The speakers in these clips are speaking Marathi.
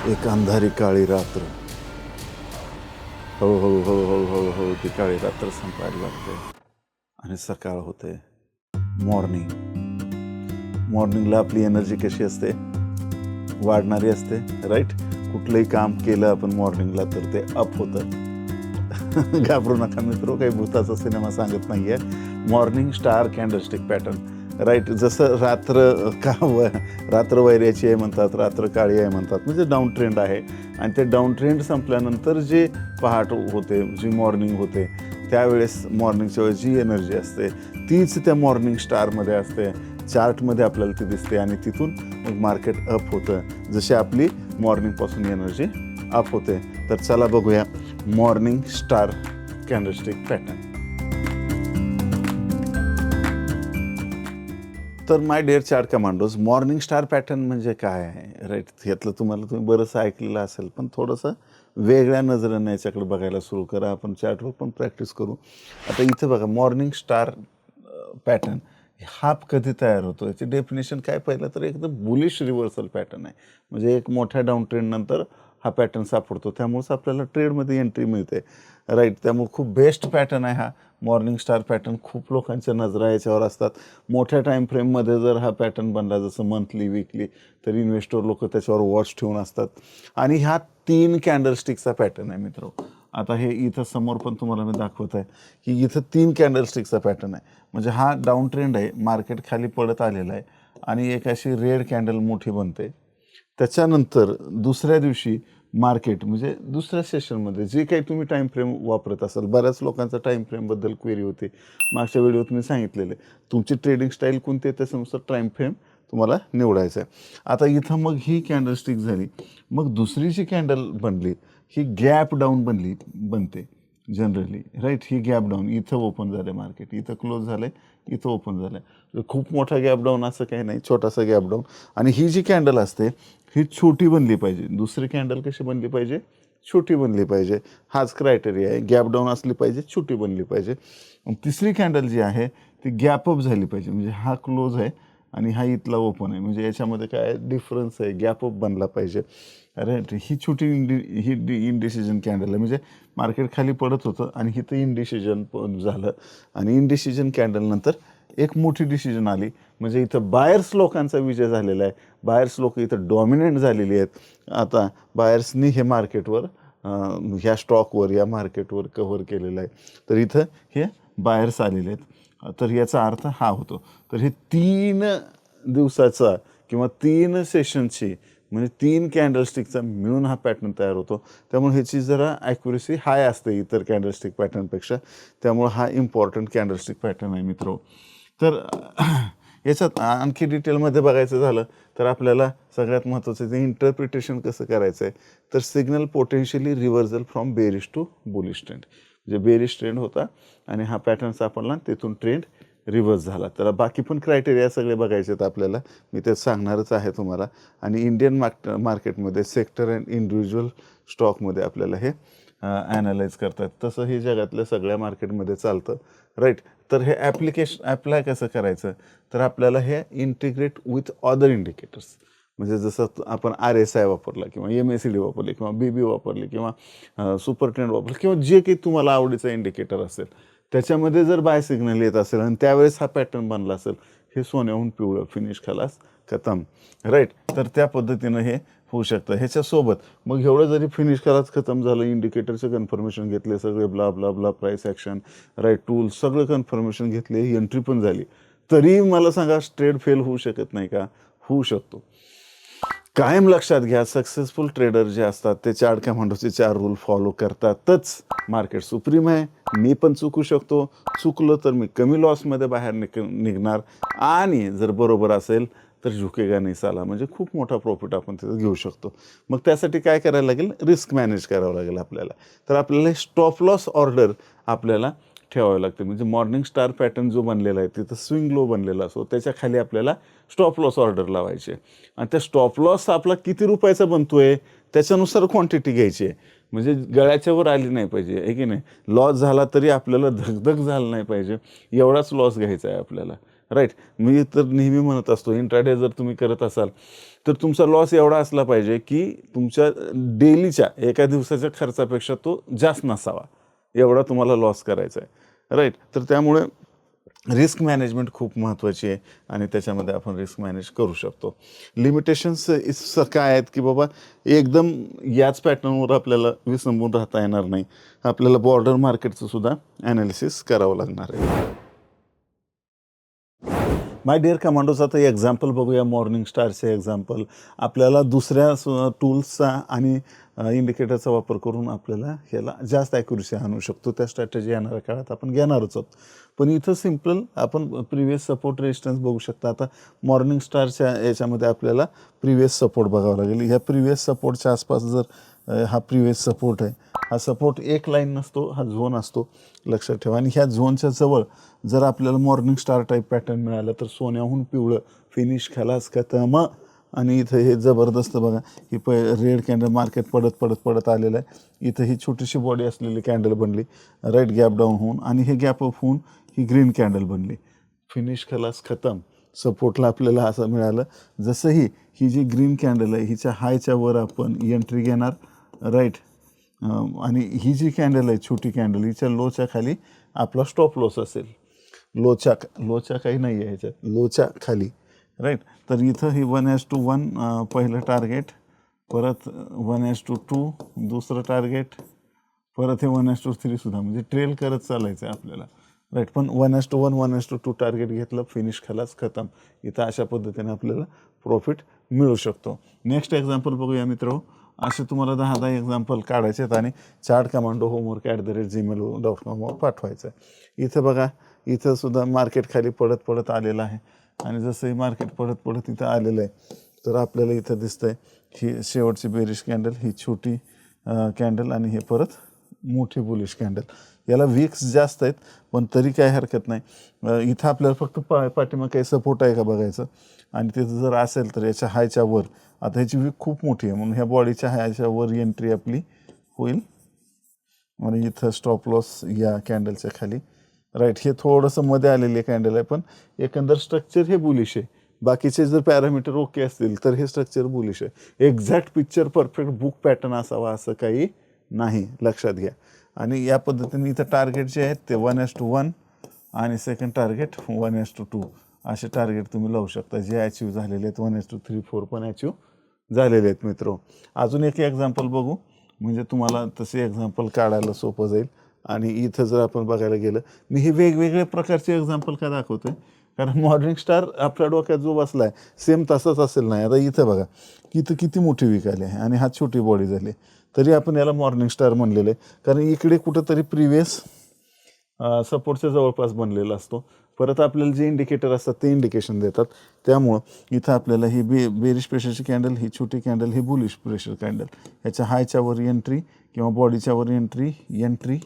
एक अंधारी काळी रात्र. हळूहळू हळूहळू हळूहळू ती काळी रात्र संपायला लागते आणि सकाळ होते. मॉर्निंगला आपली एनर्जी कशी असते? वाढणारी असते, राईट. कुठलंही काम केलं आपण मॉर्निंगला तर ते अप होतं. घाबरू नका मित्रो, काही भूताचा सिनेमा सांगत नाहीये. Morning star candlestick pattern, right. जसं रात्र वैऱ्याची आहे म्हणतात, रात्र काळी आहे म्हणतात, म्हणजे डाऊन ट्रेंड आहे. आणि ते डाऊन ट्रेंड संपल्यानंतर जे पहाट होते, जी मॉर्निंग होते, त्यावेळेस मॉर्निंगच्या वेळेस जी एनर्जी असते तीच त्या मॉर्निंग स्टारमध्ये असते. चार्टमध्ये आपल्याला ती दिसते आणि तिथून मग मार्केट अप होतं. जशी आपली मॉर्निंगपासून एनर्जी अप होते. तर चला बघूया मॉर्निंग स्टार कॅन्डलस्टिक पॅटर्न. तर my dear chart commandos, morning star pattern म्हणजे काय आहे, राईट. यातलं तुम्ही बरंचसं ऐकलेलं असेल, पण थोडंसं वेगळ्या नजरेनं याच्याकडे बघायला सुरू करा. आपण चार्टवर पण प्रॅक्टिस करू. आता इथं बघा, मॉर्निंग स्टार पॅटर्न हा कधी तयार होतो, याची डेफिनेशन काय? पहिलं तर एकदम बुलिश रिव्हर्सल पॅटर्न आहे. म्हणजे एक मोठ्या डाऊन ट्रेंडनंतर हा पॅटर्न सापडतो, त्यामुळेच आपल्याला ट्रेडमध्ये एंट्री मिळते, राईट. त्यामुळे खूप बेस्ट पॅटर्न आहे हा मॉर्निंग स्टार पॅटर्न. खूप लोकांच्या नजरा याच्यावर असतात. मोठ्या टाईम फ्रेममध्ये जर हा पॅटर्न बनला, जसं मंथली, वीकली, तर इन्व्हेस्टर लोक त्याच्यावर वॉच ठेवून असतात. आणि ह्या 3 कॅन्डलस्टिकचा पॅटर्न आहे मित्रो. आता हे इथं समोर पण तुम्हाला मी दाखवत आहे की इथं 3 कॅन्डलस्टिकचा पॅटर्न आहे. म्हणजे हा डाऊन ट्रेंड आहे, मार्केट खाली पडत आलेला आहे आणि एक अशी रेड कॅन्डल मोठी बनते. त्याच्यानंतर दुसऱ्या दिवशी मार्केट, म्हणजे दुसऱ्या सेशनमध्ये जे काही तुम्ही टाईम फ्रेम वापरत असाल, बऱ्याच लोकांचा टाईम फ्रेमबद्दल क्वेरी होती. मागच्या व्हिडिओत मी सांगितलेलं आहे, तुमची ट्रेडिंग स्टाईल कोणती आहे त्याच्यानुसार टाईम फ्रेम तुम्हाला निवडायचं आहे. आता इथं मग ही कॅन्डलस्टिक झाली. मग दुसरी जी कॅन्डल बनली ही गॅप डाऊन बनते जनरली, राईट. ही गॅप डाऊन, इथं ओपन झालं मार्केट, इथं क्लोज झालं आहे, इथं ओपन झालं आहे. खूप मोठा गॅप डाऊन असं काही नाही, छोटासा गॅप डाऊन. आणि ही जी कॅन्डल असते ही छोटी बनली पाहिजे. दुसरी कॅन्डल कशी बनली पाहिजे? छोटी बनली पाहिजे. हाच क्रायटेरिया आहे. गॅप डाऊन असली पाहिजे, छोटी बनली पाहिजे. तिसरी कॅन्डल जी आहे ती गॅपअप झाली पाहिजे. म्हणजे हा क्लोज आहे आणि हा इथला ओपन आहे, म्हणजे याच्यामध्ये काय डिफरन्स आहे, गॅपअप बनला पाहिजे. अरे ही छोटी इनडिसिजन कॅन्डल आहे. म्हणजे मार्केट खाली पडत होतं आणि इथं इनडिसिजन झालं आणि इनडिसिजन कॅन्डलनंतर एक मोठी डिसिजन आली. म्हणजे इथं बायर्स लोकांचा विजय झालेला आहे. बायर्स लोक इथं डॉमिनेंट झालेली आहेत. आता बायर्सनी हे मार्केटवर, ह्या स्टॉकवर, या मार्केटवर कव्हर केलेलं आहे. तर इथं हे बायर्स आलेले आहेत. तर याचा अर्थ हा होतो. तर हे 3 दिवसाचा किंवा 3 सेशनची, म्हणजे 3 कॅन्डलस्टिकचा मिळून हा पॅटर्न तयार होतो. त्यामुळे ह्याची जरा ॲक्युरेसी हाय असते इतर कॅन्डलस्टिक पॅटर्नपेक्षा. त्यामुळे हा इम्पॉर्टंट कॅन्डलस्टिक पॅटर्न आहे मित्रो. तर याच्यात आणखी डिटेलमध्ये बघायचं झालं तर आपल्याला सगळ्यात महत्त्वाचं ते इंटरप्रिटेशन कसं करायचं आहे. तर signal potentially reversal from bearish to bullish trend. म्हणजे बेरिश ट्रेंड होता आणि हा पॅटर्न सापडला, तिथून ट्रेंड रिव्हर्स झाला. तर बाकी पण क्रायटेरिया सगळे बघायचे आहेत आपल्याला, मी ते सांगणारच आहे तुम्हाला. आणि इंडियन मार्केटमध्ये सेक्टर अँड इंडिव्हिज्युअल स्टॉकमध्ये आपल्याला हे ॲनालाइज करतात. तसं हे जगातल्या सगळ्या मार्केटमध्ये चालतं, राईट. तर हे ॲप्लाय कसं करायचं? तर आपल्याला हे इंटिग्रेट विथ अदर इंडिकेटर्स. म्हणजे जसं आपण RSI वापरला किंवा MACD वापरली किंवा BB वापरली किंवा सुपर ट्रेंड वापरली किंवा जे काही तुम्हाला आवडीचं इंडिकेटर असेल, त्याच्यामध्ये जर बाय सिग्नल येत असेल आणि त्यावेळेस हा पॅटर्न बनला असेल, हे सोन्याहून पिवळं, फिनिश खलास खतम, राईट. तर त्या पद्धतीनं हे होऊ शकतं. ह्याच्यासोबत मग एवढं जरी फिनिश खलास खतम झालं, इंडिकेटरचं कन्फर्मेशन घेतले सगळे, blah blah blah, price action, right, tools सगळं कन्फर्मेशन घेतले, एंट्री पण झाली, तरी मला सांगा ट्रेड फेल होऊ शकत नाही का? होऊ शकतो. कायम लक्षात घ्या, सक्सेसफुल ट्रेडर जे असतात ते चार्ट कमांडोचे 4 रूल फॉलो करतातच. मार्केट सुप्रीम आहे, मी पण चुकू शकतो. चुकलं तर मी कमी लॉसमध्ये बाहेर निघणार आणि जर बरोबर असेल तर झुकेगा नाही साला, म्हणजे खूप मोठा प्रॉफिट आपण तिथं घेऊ शकतो. मग त्यासाठी काय करायला लागेल? रिस्क मॅनेज करावं लागेल आपल्याला. तर आपल्याला स्टॉप लॉस ऑर्डर आपल्याला ठेवावे लागते. म्हणजे मॉर्निंग स्टार पॅटर्न जो बनलेला आहे तिथं स्विंग लो बनलेला असो, त्याच्या खाली आपल्याला स्टॉप लॉस ऑर्डर लावायचे आणि त्या स्टॉप लॉस आपला किती रुपयाचा बनतोय त्याच्यानुसार क्वांटिटी घ्यायची आहे. म्हणजे गळ्याच्या वर आली नाही पाहिजे, आहे की नाही. लॉस झाला तरी आपल्याला धगधग झालं नाही पाहिजे, एवढाच लॉस घ्यायचा आहे आपल्याला, राईट. मी तर नेहमी म्हणत असतो, इंट्राडे जर तुम्ही करत असाल तर तुमचा लॉस एवढा असला पाहिजे की तुमच्या डेलीच्या एका दिवसाच्या खर्चापेक्षा तो जास्त नसावा, एवढा तुम्हाला लॉस करायचा आहे, राईट. तर त्यामुळे रिस्क मॅनेजमेंट खूप महत्त्वाची आहे आणि त्याच्यामध्ये आपण रिस्क मॅनेज करू शकतो. लिमिटेशन्स काय आहेत की बाबा एकदम याच पॅटर्नवर आपल्याला विसंबून राहता येणार नाही. आपल्याला बॉर्डर मार्केटचं सुद्धा ॲनालिसिस करावं लागणार आहे. माय डिअर कमांडोज, आता एक्झाम्पल बघूया मॉर्निंग स्टारचे एक्झाम्पल. आपल्याला दुसऱ्या टूल्सचा आणि इंडिकेटरचा वापर करून आपल्याला ह्याला जास्त ॲक्युरेसी आणू शकतो. त्या स्ट्रॅटेजी येणाऱ्या काळात आपण घेणारच आहोत. पण इथं सिम्पल आपण प्रिव्हियस सपोर्ट रेजिस्टन्स बघू शकता. आता मॉर्निंग स्टारच्या याच्यामध्ये आपल्याला प्रिव्हियस सपोर्ट बघावं लागेल. ह्या प्रिव्हियस सपोर्टच्या आसपास जर हा प्रिव्हियस सपोर्ट आहे, हा सपोर्ट एक लाईन नसतो, हा झोन असतो, लक्षात ठेवा. आणि ह्या झोनच्या जवळ जर आपल्याला मॉर्निंग स्टार टाईप पॅटर्न मिळालं तर सोन्याहून पिवळं, फिनिश खलास खतम. आणि इथं हे जबरदस्त बघा, ही रेड कॅन्डल मार्केट पडत आलेलं आहे. इथं ही छोटीशी बॉडी असलेली कॅन्डल बनली, राईट गॅप डाऊन होऊन, आणि हे गॅप अप होऊन ही ग्रीन कॅन्डल बनली, फिनिश खलास खतम. सपोर्टला आपल्याला असं मिळालं. जसंही ही जी ग्रीन कॅन्डल आहे हिच्या हायच्या वर आपण एंट्री घेणार, राईट. आणि ही जी कॅन्डल आहे छोटी कॅन्डल, हिच्या लोच्या खाली आपला स्टॉप लॉस असेल. लोच्या काही नाही आहे ह्याच्यात, लोच्या खाली, राईट. तर इथं ही 1:1 पहिलं टार्गेट, परत 1:2 दुसरं टार्गेट, परत हे 1:3 सुद्धा, म्हणजे ट्रेल करत चालायचं आहे आपल्याला, राईट. पण 1:1 1:2 टार्गेट घेतलं, फिनिश खलास खतम. इथं अशा पद्धतीने आपल्याला प्रॉफिट मिळू शकतो. नेक्स्ट एक्झाम्पल बघूया मित्र. असे तुम्हाला 10 एक्झाम्पल काढायचे आहेत आणि चार्ट कमांडो homework@gmail.com वर पाठवायचं आहे. इथं बघा, इथं सुद्धा मार्केट खाली पडत आलेलं आहे. आणि जसंही मार्केट पडत इथं आलेलं आहे तर आपल्याला इथं दिसतंय ही शेवटची बेरिश कॅन्डल, ही छोटी कॅन्डल, आणि हे परत मोठी बुलिश कॅन्डल. याला विक्स जास्त आहेत पण तरी काही हरकत नाही. इथं आपल्याला फक्त पाठीमाग काही सपोर्ट आहे का बघायचं. आणि तिथं जर असेल तर याच्या हायच्या वर, आता ह्याची विक खूप मोठी आहे म्हणून ह्या बॉडीच्या हायच्या वर एंट्री आपली होईल. आणि इथं स्टॉप लॉस या कॅन्डलच्या खाली, राईट. हे थोडंसं मध्ये आलेले कॅन्डल आहे पण एकंदर स्ट्रक्चर हे बुलिश आहे. बाकीचे जर पॅरामीटर ओके असतील तर हे स्ट्रक्चर बुलिश आहे. Exact picture perfect book pattern असावा असं काही नाही, लक्षात घ्या. आणि या पद्धतीने इथं टार्गेट जे आहेत ते 1:1 आणि सेकंड टार्गेट 1:2 असे टार्गेट तुम्ही लावू शकता, जे अचीव झालेले आहेत. 1:3 4 पण अचीव झालेले आहेत मित्र. अजून एक एक्झाम्पल बघू, म्हणजे तुम्हाला तसे एक्झाम्पल काढायला सोपं जाईल. आणि इथं जर आपण बघायला गेलं, मी हे वेगवेगळ्या प्रकारचे एक्झाम्पल का दाखवतोय, कारण मॉर्निंग स्टार आपल्या डोक्यात जो बसला आहे सेम तसाच असेल नाही. आता इथं बघा, इथं किती मोठी विक आली आहे आणि हा छोटी बॉडी झाली, तरी आपण याला मॉर्निंग स्टार म्हणलेलं आहे. कारण इकडे कुठंतरी प्रिव्हियस सपोर्टच्या जवळपास बनलेला असतो. परत आपल्याला जे इंडिकेटर असतात ते इंडिकेशन देतात. त्यामुळं इथं आपल्याला ही बेरिश प्रेशरची कॅन्डल, ही छोटी कॅन्डल, ही बुलिश प्रेशर कॅन्डल, ह्याच्या हायच्या वर एंट्री किंवा बॉडीच्या वर एंट्री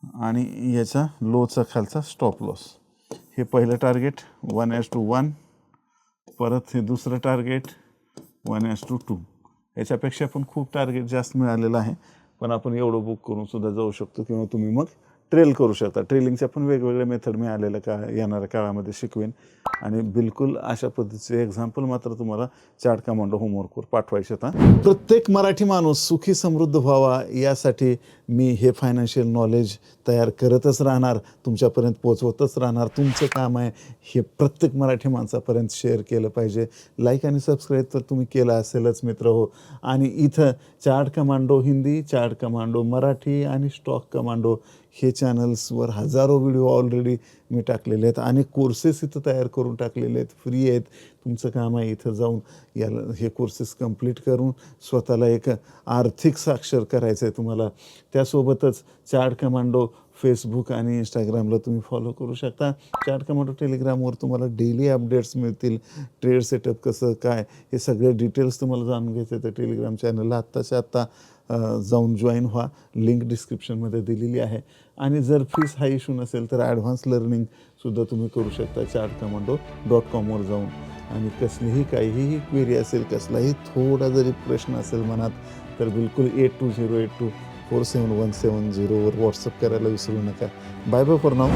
आणि याचा लोचा खालचा स्टॉप लॉस. हे पहिलं टार्गेट 1:1, परत हे दुसरं टार्गेट 1:2. याच्यापेक्षा पण खूप टार्गेट जास्त मिळालेलं आहे, पण आपण एवढं बुक करून सुद्धा जाऊ शकतो किंवा तुम्ही मग ट्रेल करू शकता. ट्रेलिंगच्या पण वेगवेगळे मेथड मी येणाऱ्या काळामध्ये शिकवेन. आणि बिलकुल अशा पद्धतीचे एक्झाम्पल मात्र तुम्हाला चार्ट कमांडो होमवर्कवर पाठवायचे. आता प्रत्येक मराठी माणूस सुखी समृद्ध व्हावा यासाठी मी हे फायनान्शियल नॉलेज तयार करतच राहणार, तुमच्यापर्यंत पोचवतच राहणार. तुमचं काम आहे हे प्रत्येक मराठी माणसापर्यंत शेअर केलं पाहिजे. लाईक आणि सबस्क्राईब तर तुम्ही केलं असेलच मित्र हो. आणि इथं chart commando Hindi, chart commando Marathi आणि स्टॉक कमांडो हे चॅनल्सवर हजारो व्हिडिओ ऑलरेडी मी टाकलेले आहेत आणि कोर्सेस इथं तयार करून टाकलेले आहेत, फ्री आहेत. तुमचं काम आहे इथं जाऊन याला हे कोर्सेस कंप्लीट करून स्वतःला एक आर्थिक साक्षर करायचं आहे तुम्हाला. त्यासोबतच चार्ट कमांडो फेसबुक आणि इंस्टाग्रामला तुम्ही फॉलो करू शकता. चार्ट कमांडो टेलिग्रामवर तुम्हाला डेली अपडेट्स मिळतील. ट्रेड सेटअप कसं काय हे सगळे डिटेल्स तुम्हाला जाणून घ्यायचं आहे तर टेलिग्राम चॅनलला आत्ताच्या आत्ता जाऊन जॉईन व्हा. लिंक डिस्क्रिप्शनमध्ये दिलेली आहे. आणि जर फीस हा इश्यू नसेल तर ॲडव्हान्स लर्निंगसुद्धा तुम्ही करू शकता chartcommando.com वर जाऊन. आणि कसलीही काहीही क्वेरी असेल, कसलाही थोडा जरी प्रश्न असेल मनात तर बिलकुल 8208247170 वर व्हॉट्सअप करायला विसरू नका. Bye bye for now.